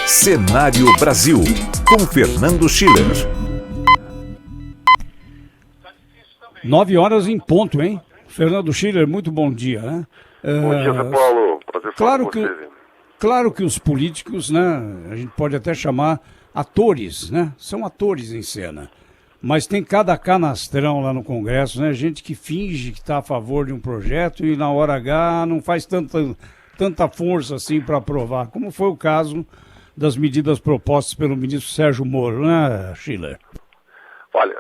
Cenário Brasil, com Fernando Schiller. 9h em ponto, hein? Fernando Schiller, muito bom dia, né? Bom dia, Zé Paulo. Prazer falar com vocês. Claro que os políticos, né, a gente pode até chamar atores, né? São atores em cena. Mas tem cada canastrão lá no Congresso, né? Gente que finge que está a favor de um projeto e na hora H não faz tanta força assim para aprovar, como foi o caso das medidas propostas pelo ministro Sérgio Moro, né, Schiller? Olha,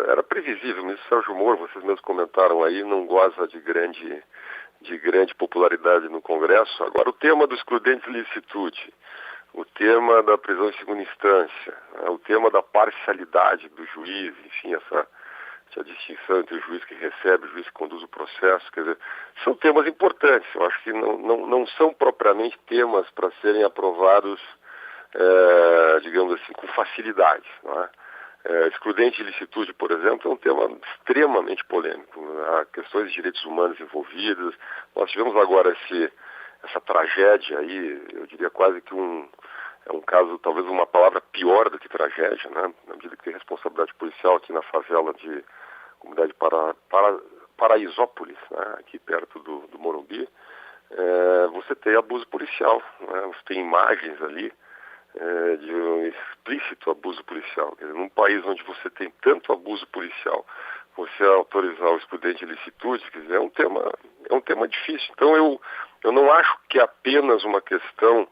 era previsível, o ministro Sérgio Moro, vocês mesmos comentaram aí, não goza de grande popularidade no Congresso. Agora, o tema do excludente de licitude, o tema da prisão em segunda instância, o tema da parcialidade do juiz, enfim, essa distinção entre o juiz que recebe e o juiz que conduz o processo, quer dizer, são temas importantes. Eu acho que não são propriamente temas para serem aprovados, digamos assim, com facilidade, não é? Excludente de licitude, por exemplo, é um tema extremamente polêmico. Há questões de direitos humanos envolvidas. Nós tivemos agora essa tragédia aí, eu diria quase que é um caso, talvez uma palavra pior do que tragédia, né? Na medida que tem responsabilidade policial aqui na favela de comunidade Paraisópolis, né? Aqui perto do Morumbi, você tem abuso policial, né? Você tem imagens ali de um explícito abuso policial. Quer dizer, num país onde você tem tanto abuso policial, você autorizar o excludente de licitude, quer dizer, é um tema difícil. Então eu não acho que é apenas uma questão,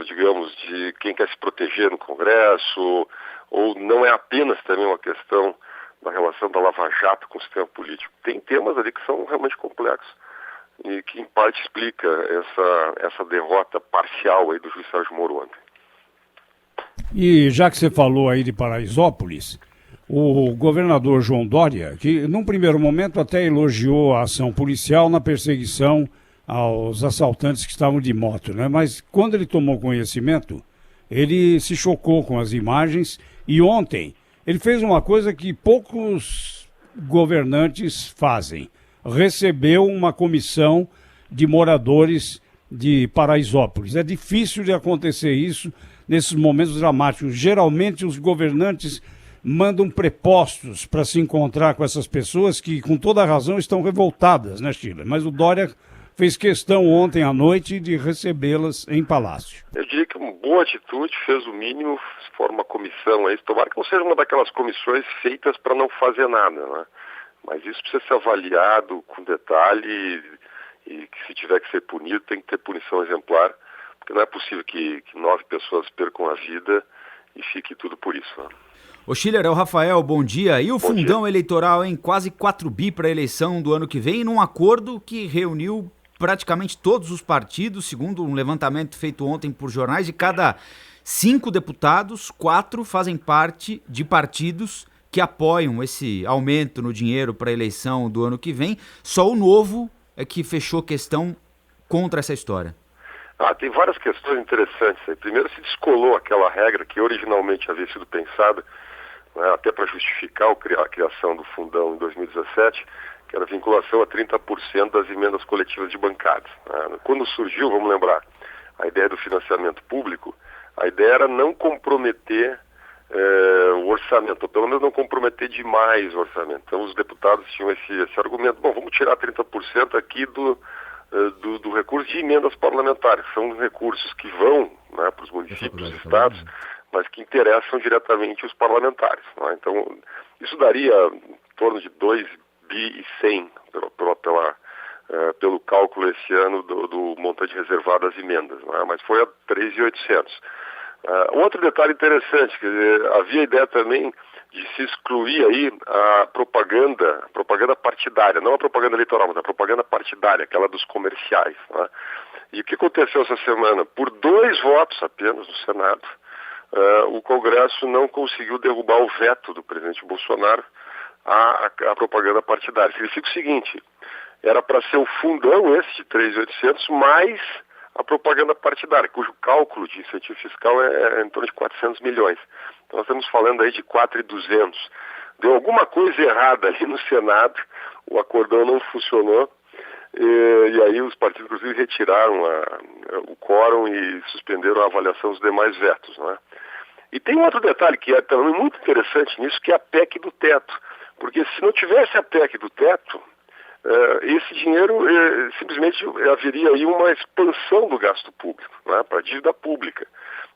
digamos, de quem quer se proteger no Congresso, ou não é apenas também uma questão da relação da Lava Jato com o sistema político. Tem temas ali que são realmente complexos e que, em parte, explica essa derrota parcial aí do juiz Sérgio Moro ontem. E já que você falou aí de Paraisópolis, o governador João Dória, que num primeiro momento até elogiou a ação policial na perseguição aos assaltantes que estavam de moto, né? Mas quando ele tomou conhecimento, ele se chocou com as imagens e ontem ele fez uma coisa que poucos governantes fazem. Recebeu uma comissão de moradores de Paraisópolis. É difícil de acontecer isso nesses momentos dramáticos. Geralmente os governantes mandam prepostos para se encontrar com essas pessoas que, com toda a razão, estão revoltadas, né, Schiller? Mas o Dória fez questão ontem à noite de recebê-las em palácio. Eu diria que uma boa atitude, fez o mínimo, forma uma comissão aí. Tomara que não seja uma daquelas comissões feitas para não fazer nada, né? Mas isso precisa ser avaliado com detalhe e que, se tiver que ser punido, tem que ter punição exemplar, porque não é possível que 9 pessoas percam a vida e fique tudo por isso, né? Ô Schiller, é o Rafael, bom dia. E o Bom fundão dia. eleitoral, em quase 4 bi para a eleição do ano que vem, num acordo que reuniu praticamente todos os partidos, segundo um levantamento feito ontem por jornais, de cada 5 deputados, 4 fazem parte de partidos que apoiam esse aumento no dinheiro para a eleição do ano que vem. Só o Novo é que fechou questão contra essa história. Tem várias questões interessantes aí. Primeiro, se descolou aquela regra que originalmente havia sido pensada, né, até para justificar a criação do fundão em 2017, que era a vinculação a 30% das emendas coletivas de bancadas, né? Quando surgiu, vamos lembrar, a ideia do financiamento público, a ideia era não comprometer o orçamento, ou pelo menos não comprometer demais o orçamento. Então os deputados tinham esse argumento, vamos tirar 30% aqui do recurso de emendas parlamentares. São recursos que vão, né, para os municípios e estados, mas que interessam diretamente os parlamentares, né? Então isso daria em torno de 2 bi e 100 pelo cálculo esse ano do montante reservado às emendas, né? Mas foi a 3.800. Outro detalhe interessante, quer dizer, havia a ideia também de se excluir aí a propaganda partidária, não a propaganda eleitoral, mas a propaganda partidária, aquela dos comerciais, né? E o que aconteceu essa semana? Por 2 votos apenas no Senado, o Congresso não conseguiu derrubar o veto do presidente Bolsonaro à propaganda partidária. Significa o seguinte, era para ser o fundão esse de 3.800 mais a propaganda partidária, cujo cálculo de incentivo fiscal é em torno de 400 milhões. Então nós estamos falando aí de 4.200. Deu alguma coisa errada ali no Senado, o acordão não funcionou E aí os partidos, inclusive, retiraram o quórum e suspenderam a avaliação dos demais vetos, não é? E tem um outro detalhe que é também muito interessante nisso, que é a PEC do teto. Porque se não tivesse a PEC do teto, esse dinheiro simplesmente haveria aí uma expansão do gasto público, né, para a dívida pública.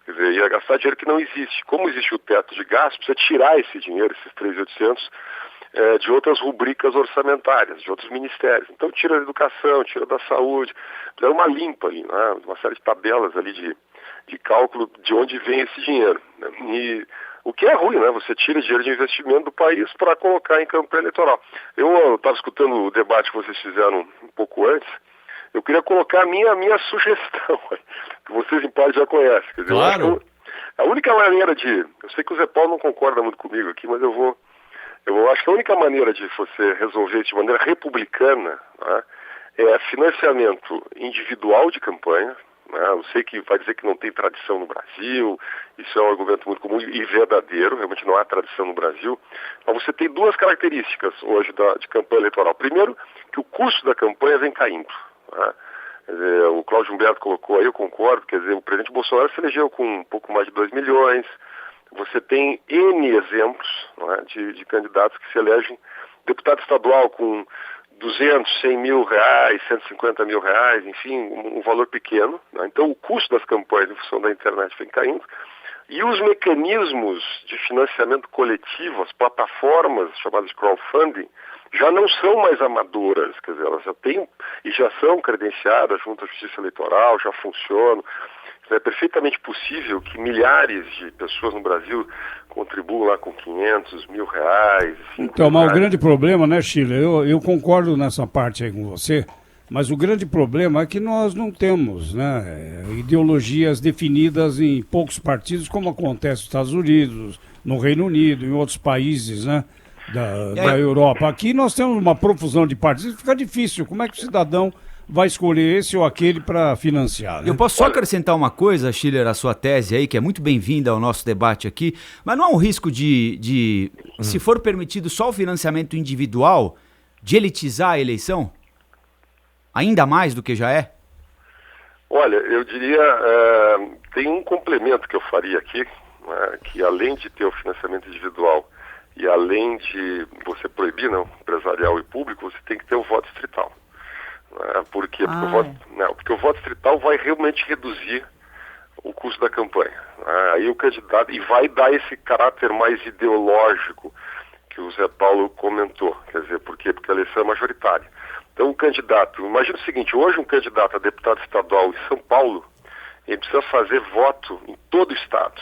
Quer dizer, ia gastar dinheiro que não existe. Como existe o teto de gasto, precisa tirar esse dinheiro, esses 3.800, de outras rubricas orçamentárias, de outros ministérios. Então tira da educação, tira da saúde, dá uma limpa ali, né, uma série de tabelas ali de cálculo de onde vem esse dinheiro, né? E o que é ruim, né? Você tira dinheiro de investimento do país para colocar em campanha eleitoral. Eu estava escutando o debate que vocês fizeram um pouco antes. Eu queria colocar a minha sugestão, que vocês em parte já conhecem. Quer dizer, claro. Eu acho que a única maneira eu sei que o Zé Paulo não concorda muito comigo aqui, mas eu acho que a única maneira de você resolver isso de maneira republicana, né, é financiamento individual de campanha. Eu sei que vai dizer que não tem tradição no Brasil, isso é um argumento muito comum e verdadeiro, realmente não há tradição no Brasil, mas você tem duas características hoje de campanha eleitoral. Primeiro, que o custo da campanha vem caindo, né? Quer dizer, o Cláudio Humberto colocou aí, eu concordo, quer dizer, o presidente Bolsonaro se elegeu com um pouco mais de 2 milhões, você tem N exemplos, né, de candidatos que se elegem, deputado estadual com 200, 100 mil reais, 150 mil reais, enfim, um valor pequeno, né? Então o custo das campanhas em função da internet vem caindo e os mecanismos de financiamento coletivo, as plataformas chamadas de crowdfunding, já não são mais amadoras, quer dizer, elas já têm e já são credenciadas junto à Justiça Eleitoral, já funcionam. É perfeitamente possível que milhares de pessoas no Brasil contribuam lá com 500, mil reais. Então, mas o grande problema, né, Chile, eu concordo nessa parte aí com você, mas o grande problema é que nós não temos, né, ideologias definidas em poucos partidos, como acontece nos Estados Unidos, no Reino Unido, em outros países, né, da Europa. Aqui nós temos uma profusão de partidos, fica difícil. Como é que o cidadão vai escolher esse ou aquele para financiar, né? Eu posso só acrescentar uma coisa, Schiller, a sua tese aí, que é muito bem-vinda ao nosso debate aqui, mas não há um risco se for permitido só o financiamento individual, de elitizar a eleição? Ainda mais do que já é? Olha, eu diria, tem um complemento que eu faria aqui, né, que além de ter o financiamento individual e além de você proibir, não, empresarial e público, você tem que ter o voto distrital. Por quê? Porque o voto distrital vai realmente reduzir o custo da campanha. Aí o candidato, e vai dar esse caráter mais ideológico que o Zé Paulo comentou. Quer dizer, por quê? Porque a eleição é majoritária. Então o candidato, imagina o seguinte, hoje um candidato a deputado estadual em São Paulo, ele precisa fazer voto em todo o estado.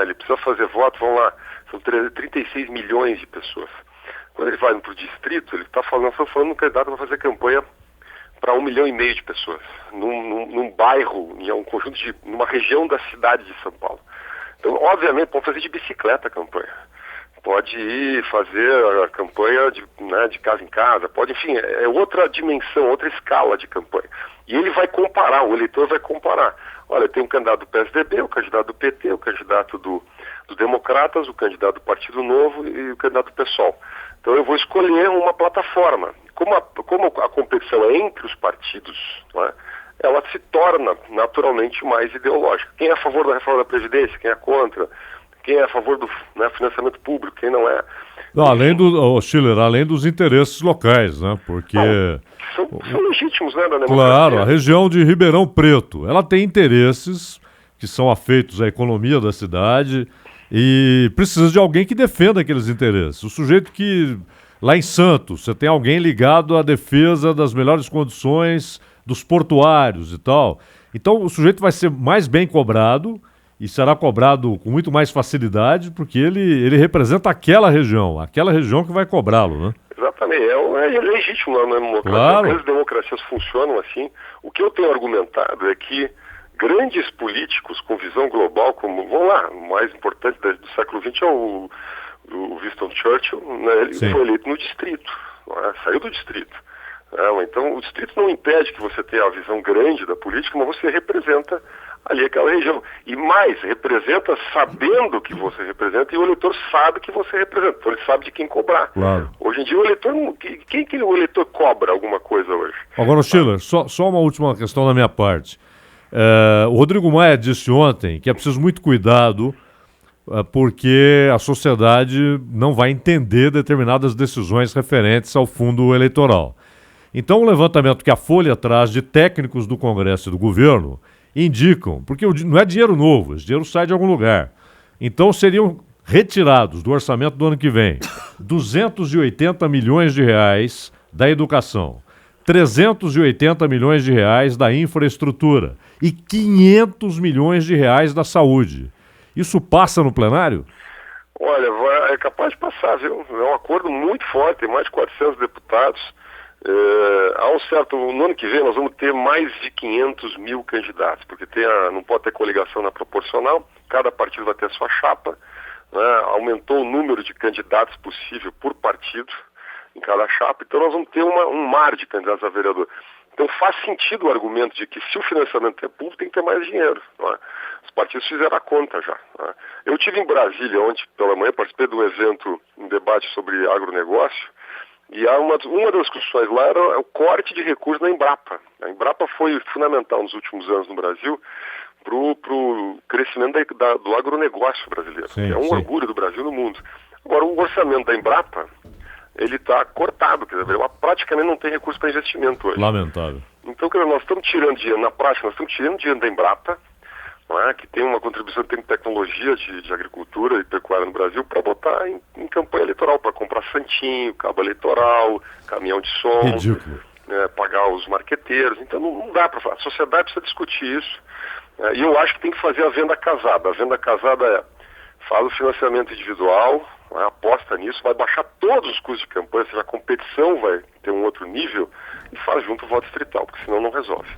Ele precisa fazer voto, vamos lá, são 36 milhões de pessoas. Quando ele vai para o distrito, ele está falando de um candidato que vai fazer campanha para 1,5 milhão de pessoas, num bairro, numa região da cidade de São Paulo. Então, obviamente, pode fazer de bicicleta a campanha, pode ir fazer a campanha de casa em casa, pode, enfim, é outra dimensão, outra escala de campanha. E ele vai comparar, o eleitor vai comparar. Olha, tem um candidato do PSDB, o candidato do PT, o candidato do Democratas, o candidato do Partido Novo e o candidato do PSOL. Então eu vou escolher uma plataforma. Como a competição é entre os partidos, né, ela se torna naturalmente mais ideológica. Quem é a favor da reforma da Previdência, quem é contra, quem é a favor do financiamento público, quem não é. Não, além dos interesses locais, né? Porque são legítimos, né, da democracia. Claro, a região de Ribeirão Preto, ela tem interesses que são afeitos à economia da cidade e precisa de alguém que defenda aqueles interesses. O sujeito que lá em Santos, você tem alguém ligado à defesa das melhores condições dos portuários e tal. Então o sujeito vai ser mais bem cobrado e será cobrado com muito mais facilidade porque ele representa aquela região que vai cobrá-lo, né? Exatamente, é legítimo na democracia. Claro. As democracias funcionam assim. O que eu tenho argumentado é que grandes políticos com visão global, como, vamos lá, o mais importante do século XX é o Winston Churchill, né, ele foi eleito no distrito, saiu do distrito. Então o distrito não impede que você tenha a visão grande da política, mas você representa ali aquela região. E mais, representa sabendo que você representa, e o eleitor sabe que você representa, então ele sabe de quem cobrar. Claro. Hoje em dia o eleitor, quem que o eleitor cobra alguma coisa hoje? Agora, Schiller, só uma última questão da minha parte. O Rodrigo Maia disse ontem que é preciso muito cuidado porque a sociedade não vai entender determinadas decisões referentes ao fundo eleitoral. Então, o levantamento que a Folha traz de técnicos do Congresso e do governo indicam, porque não é dinheiro novo, esse dinheiro sai de algum lugar. Então, seriam retirados do orçamento do ano que vem 280 milhões de reais da educação, 380 milhões de reais da infraestrutura e 500 milhões de reais da saúde. Isso passa no plenário? Olha, é capaz de passar, viu? É um acordo muito forte, tem mais de 400 deputados. No ano que vem nós vamos ter mais de 500 mil candidatos, porque não pode ter coligação na proporcional, cada partido vai ter a sua chapa, né? Aumentou o número de candidatos possível por partido em cada chapa, então nós vamos ter um mar de candidatos a vereador. Então faz sentido o argumento de que se o financiamento é público tem que ter mais dinheiro, não é? Os partidos fizeram a conta já, não é? Eu estive em Brasília ontem pela manhã, participei de um evento, um debate sobre agronegócio, e uma das discussões lá era o corte de recursos na Embrapa. A Embrapa foi fundamental nos últimos anos no Brasil para o crescimento do agronegócio brasileiro. Sim, é um orgulho do Brasil no mundo. Agora, o orçamento da Embrapa, ele está cortado, quer dizer, ela praticamente não tem recurso para investimento hoje. Lamentável. Então, nós estamos tirando dinheiro, na prática, nós estamos tirando dinheiro da Embrapa, que tem uma contribuição em tecnologia de agricultura e pecuária no Brasil, para botar em campanha eleitoral, para comprar santinho, cabo eleitoral, caminhão de som, Ridículo. Pagar os marqueteiros. Então não dá para falar. A sociedade precisa discutir isso. E eu acho que tem que fazer a venda casada. A venda casada faz o financiamento individual, aposta nisso, vai baixar todos os custos de campanha, ou seja, a competição vai ter um outro nível, e faz junto o voto distrital, porque senão não resolve.